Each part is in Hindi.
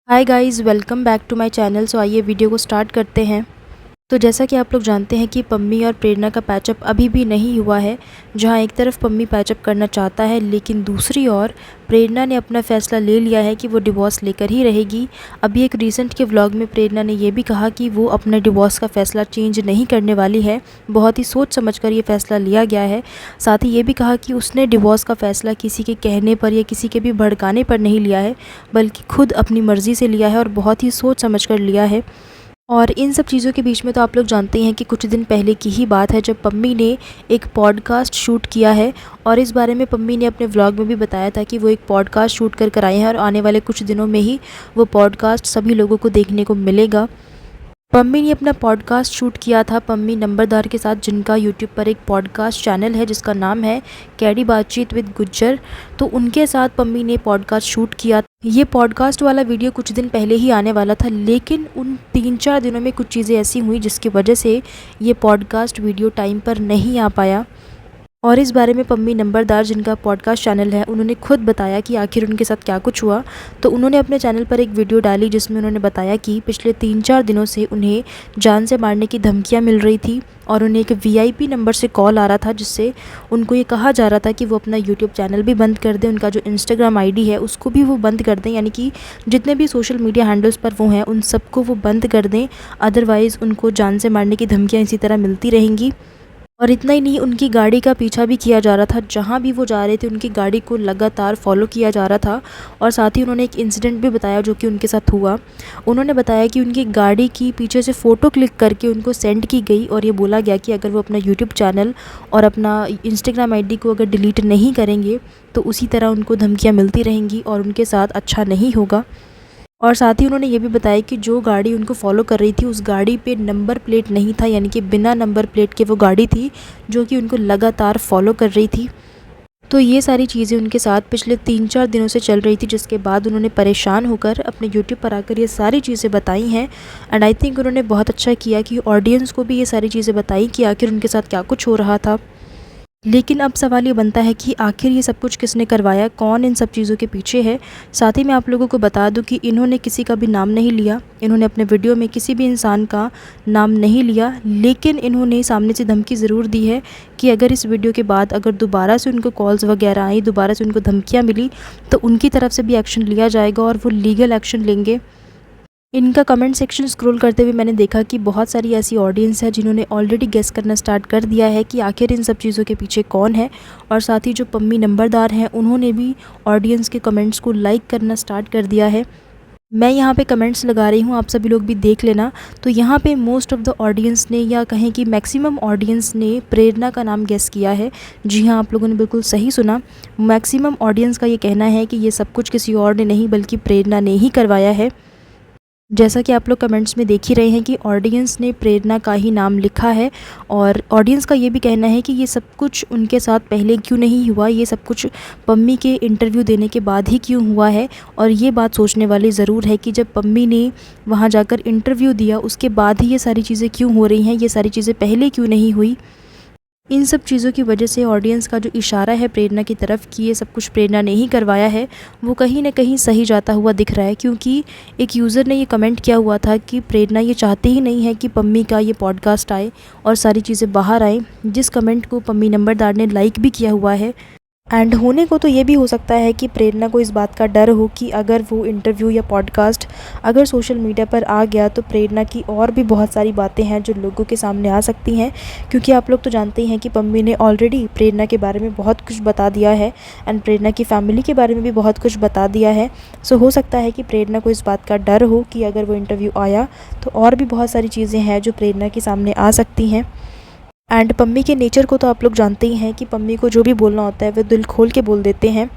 Hi guys, welcome back to my channel. So आइए वीडियो को स्टार्ट करते हैं। तो जैसा कि आप लोग जानते हैं कि पम्मी और प्रेरणा का पैचअप अभी भी नहीं हुआ है। जहां एक तरफ पम्मी पैचअप करना चाहता है, लेकिन दूसरी ओर प्रेरणा ने अपना फ़ैसला ले लिया है कि वो डिवोर्स लेकर ही रहेगी। अभी एक रीसेंट के व्लॉग में प्रेरणा ने ये भी कहा कि वो अपने डिवोर्स का फ़ैसला चेंज नहीं करने वाली है। बहुत ही सोच समझ कर ये फ़ैसला लिया गया है। साथ ही ये भी कहा कि उसने डिवोर्स का फ़ैसला किसी के कहने पर या किसी के भी भड़काने पर नहीं लिया है, बल्कि खुद अपनी मर्ज़ी से लिया है और बहुत ही सोच समझ कर लिया है। और इन सब चीज़ों के बीच में तो आप लोग जानते हैं कि कुछ दिन पहले की ही बात है जब पम्मी ने एक पॉडकास्ट शूट किया है। और इस बारे में पम्मी ने अपने व्लॉग में भी बताया था कि वो एक पॉडकास्ट शूट कर आए हैं और आने वाले कुछ दिनों में ही वो पॉडकास्ट सभी लोगों को देखने को मिलेगा। पम्मी ने अपना पॉडकास्ट शूट किया था पम्मी नंबरदार के साथ, जिनका यूट्यूब पर एक पॉडकास्ट चैनल है जिसका नाम है कैडी बातचीत विद गुज्जर। तो उनके साथ पम्मी ने पॉडकास्ट शूट किया। ये पॉडकास्ट वाला वीडियो कुछ दिन पहले ही आने वाला था, लेकिन उन 3-4 दिनों में कुछ चीज़ें ऐसी हुई जिसकी वजह से ये पॉडकास्ट वीडियो टाइम पर नहीं आ पाया। और इस बारे में पम्मी नंबरदार, जिनका पॉडकास्ट चैनल है, उन्होंने खुद बताया कि आखिर उनके साथ क्या कुछ हुआ। तो उन्होंने अपने चैनल पर एक वीडियो डाली जिसमें उन्होंने बताया कि पिछले 3-4 दिनों से उन्हें जान से मारने की धमकियां मिल रही थी और उन्हें एक वीआईपी नंबर से कॉल आ रहा था, जिससे उनको ये कहा जा रहा था कि वो अपना यूट्यूब चैनल भी बंद कर दें, उनका जो इंस्टाग्राम आईडी है उसको भी वो बंद कर दें, यानी कि जितने भी सोशल मीडिया हैंडल्स पर वो हैं उन सबको वो बंद कर दें। अदरवाइज़ उनको जान से मारने की धमकियाँ इसी तरह मिलती रहेंगी। और इतना ही नहीं, उनकी गाड़ी का पीछा भी किया जा रहा था। जहाँ भी वो जा रहे थे उनकी गाड़ी को लगातार फॉलो किया जा रहा था। और साथ ही उन्होंने एक इंसिडेंट भी बताया जो कि उनके साथ हुआ। उन्होंने बताया कि उनकी गाड़ी की पीछे से फ़ोटो क्लिक करके उनको सेंड की गई और ये बोला गया कि अगर वो अपना यूट्यूब चैनल और अपना इंस्टाग्राम आईडी को अगर डिलीट नहीं करेंगे तो उसी तरह उनको धमकियाँ मिलती रहेंगी और उनके साथ अच्छा नहीं होगा। और साथ ही उन्होंने ये भी बताया कि जो गाड़ी उनको फॉलो कर रही थी उस गाड़ी पे नंबर प्लेट नहीं था, यानी कि बिना नंबर प्लेट के वो गाड़ी थी जो कि उनको लगातार फॉलो कर रही थी। तो ये सारी चीज़ें उनके साथ पिछले 3-4 दिनों से चल रही थी, जिसके बाद उन्होंने परेशान होकर अपने यूट्यूब पर आकर ये सारी चीज़ें बताई हैं। एंड आई थिंक उन्होंने बहुत अच्छा किया कि ऑडियंस को भी ये सारी चीज़ें बताई कि आखिर उनके साथ क्या कुछ हो रहा था। लेकिन अब सवाल ये बनता है कि आखिर ये सब कुछ किसने करवाया, कौन इन सब चीज़ों के पीछे है। साथ ही मैं आप लोगों को बता दूं कि इन्होंने किसी का भी नाम नहीं लिया, इन्होंने अपने वीडियो में किसी भी इंसान का नाम नहीं लिया, लेकिन इन्होंने सामने से धमकी ज़रूर दी है कि अगर इस वीडियो के बाद अगर दोबारा से उनको कॉल्स वगैरह आई, दोबारा से उनको धमकियाँ मिली, तो उनकी तरफ से भी एक्शन लिया जाएगा और वो लीगल एक्शन लेंगे। इनका कमेंट सेक्शन स्क्रॉल करते हुए मैंने देखा कि बहुत सारी ऐसी ऑडियंस है जिन्होंने ऑलरेडी गेस करना स्टार्ट कर दिया है कि आखिर इन सब चीज़ों के पीछे कौन है। और साथ ही जो पम्मी नंबरदार हैं उन्होंने भी ऑडियंस के कमेंट्स को लाइक करना स्टार्ट कर दिया है। मैं यहाँ पे कमेंट्स लगा रही हूँ, आप सभी लोग भी देख लेना। तो यहाँ पे मोस्ट ऑफ़ द ऑडियंस ने, या कहें कि मैक्सिमम ऑडियंस ने प्रेरणा का नाम गेस किया है। जी हाँ, आप लोगों ने बिल्कुल सही सुना। मैक्सिमम ऑडियंस का ये कहना है कि ये सब कुछ किसी और ने नहीं बल्कि प्रेरणा ने ही करवाया है। जैसा कि आप लोग कमेंट्स में देख ही रहे हैं कि ऑडियंस ने प्रेरणा का ही नाम लिखा है। और ऑडियंस का ये भी कहना है कि ये सब कुछ उनके साथ पहले क्यों नहीं हुआ, ये सब कुछ पम्मी के इंटरव्यू देने के बाद ही क्यों हुआ है। और ये बात सोचने वाली ज़रूर है कि जब पम्मी ने वहाँ जाकर इंटरव्यू दिया उसके बाद ही ये सारी चीज़ें क्यों हो रही हैं, ये सारी चीज़ें पहले क्यों नहीं हुई। इन सब चीज़ों की वजह से ऑडियंस का जो इशारा है प्रेरणा की तरफ कि ये सब कुछ प्रेरणा ने ही करवाया है, वो कहीं ना कहीं सही जाता हुआ दिख रहा है। क्योंकि एक यूज़र ने ये कमेंट किया हुआ था कि प्रेरणा ये चाहती ही नहीं है कि पम्मी का ये पॉडकास्ट आए और सारी चीज़ें बाहर आएँ, जिस कमेंट को पम्मी नंबरदार ने लाइक भी किया हुआ है। एंड होने को तो ये भी हो सकता है कि प्रेरणा को इस बात का डर हो कि अगर वो इंटरव्यू या पॉडकास्ट अगर सोशल मीडिया पर आ गया तो प्रेरणा की और भी बहुत सारी बातें हैं जो लोगों के सामने आ सकती हैं। क्योंकि आप लोग तो जानते ही हैं कि पम्मी ने ऑलरेडी प्रेरणा के बारे में बहुत कुछ बता दिया है एंड प्रेरणा की फ़ैमिली के बारे में भी बहुत कुछ बता दिया है। सो हो सकता है कि प्रेरणा को इस बात का डर हो कि अगर वो इंटरव्यू आया तो और भी बहुत सारी चीज़ें हैं जो प्रेरणा के सामने आ सकती हैं। एंड पम्मी के नेचर को तो आप लोग जानते ही हैं कि पम्मी को जो भी बोलना होता है वो दिल खोल के बोल देते हैं।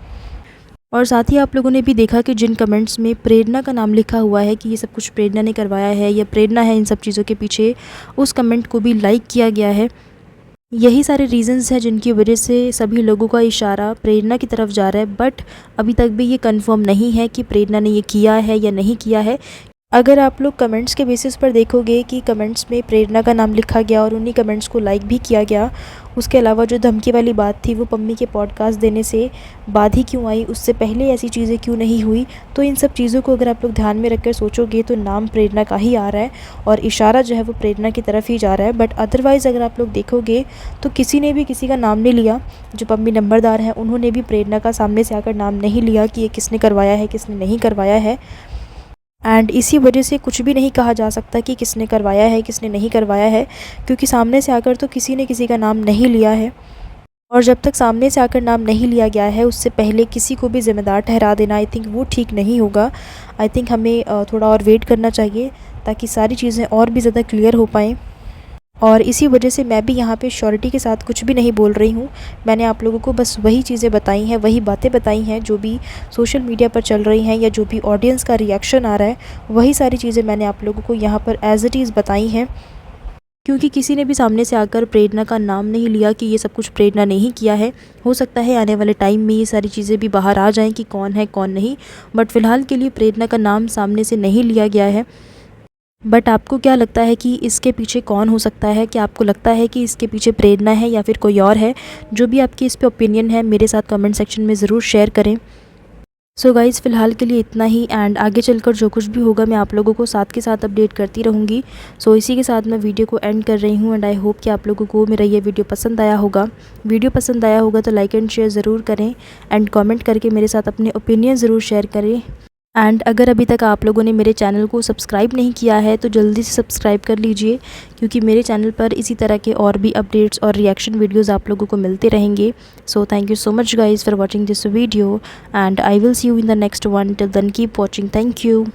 और साथ ही आप लोगों ने भी देखा कि जिन कमेंट्स में प्रेरणा का नाम लिखा हुआ है कि ये सब कुछ प्रेरणा ने करवाया है या प्रेरणा है इन सब चीज़ों के पीछे, उस कमेंट को भी लाइक किया गया है। यही सारे रीज़न्स हैं जिनकी वजह से सभी लोगों का इशारा प्रेरणा की तरफ जा रहा है। बट अभी तक भी ये कंफर्म नहीं है कि प्रेरणा ने ये किया है या नहीं किया है। अगर आप लोग कमेंट्स के बेसिस पर देखोगे कि कमेंट्स में प्रेरणा का नाम लिखा गया और उन्हीं कमेंट्स को लाइक भी किया गया, उसके अलावा जो धमकी वाली बात थी वो पम्मी के पॉडकास्ट देने से बाद ही क्यों आई, उससे पहले ऐसी चीज़ें क्यों नहीं हुई, तो इन सब चीज़ों को अगर आप लोग ध्यान में रखकर सोचोगे तो नाम प्रेरणा का ही आ रहा है और इशारा जो है वो प्रेरणा की तरफ ही जा रहा है। बट अदरवाइज़ अगर आप लोग देखोगे तो किसी ने भी किसी का नाम नहीं लिया। जो पम्मी नंबरदार हैं उन्होंने भी प्रेरणा का सामने से आकर नाम नहीं लिया कि ये किसने करवाया है, किसने नहीं करवाया है। एंड इसी वजह से कुछ भी नहीं कहा जा सकता कि किसने करवाया है, किसने नहीं करवाया है, क्योंकि सामने से आकर तो किसी ने किसी का नाम नहीं लिया है। और जब तक सामने से आकर नाम नहीं लिया गया है उससे पहले किसी को भी ज़िम्मेदार ठहरा देना आई थिंक वो ठीक नहीं होगा। आई थिंक हमें थोड़ा और वेट करना चाहिए ताकि सारी चीज़ें और भी ज़्यादा क्लियर हो पाएँ। और इसी वजह से मैं भी यहाँ पे श्योरिटी के साथ कुछ भी नहीं बोल रही हूँ। मैंने आप लोगों को बस वही चीज़ें बताई हैं, वही बातें बताई हैं जो भी सोशल मीडिया पर चल रही हैं या जो भी ऑडियंस का रिएक्शन आ रहा है, वही सारी चीज़ें मैंने आप लोगों को यहाँ पर एज़ इट इज़ बताई हैं। क्योंकि किसी ने भी सामने से आकर प्रेरणा का नाम नहीं लिया कि ये सब कुछ प्रेरणा ने ही किया है। हो सकता है आने वाले टाइम में ये सारी चीज़ें भी बाहर आ जाएँ कि कौन है कौन नहीं, बट फ़िलहाल के लिए प्रेरणा का नाम सामने से नहीं लिया गया है। बट आपको क्या लगता है कि इसके पीछे कौन हो सकता है? क्या आपको लगता है कि इसके पीछे प्रेरणा है या फिर कोई और है? जो भी आपकी इस पे ओपिनियन है मेरे साथ कमेंट सेक्शन में ज़रूर शेयर करें। सो गाइज़ फ़िलहाल के लिए इतना ही एंड आगे चलकर जो कुछ भी होगा मैं आप लोगों को साथ के साथ अपडेट करती रहूँगी। सो इसी के साथ मैं वीडियो को एंड कर रही हूँ एंड आई होप कि आप लोगों को मेरा ये वीडियो पसंद आया होगा। वीडियो पसंद आया होगा तो लाइक एंड शेयर ज़रूर करें एंड कमेंट करके मेरे साथ अपने ओपिनियन ज़रूर शेयर करें। एंड अगर अभी तक आप लोगों ने मेरे चैनल को सब्सक्राइब नहीं किया है तो जल्दी से सब्सक्राइब कर लीजिए, क्योंकि मेरे चैनल पर इसी तरह के और भी अपडेट्स और रिएक्शन वीडियोस आप लोगों को मिलते रहेंगे। So thank you so much guys for watching this video and I will see you in the next one. Till then keep watching. Thank you.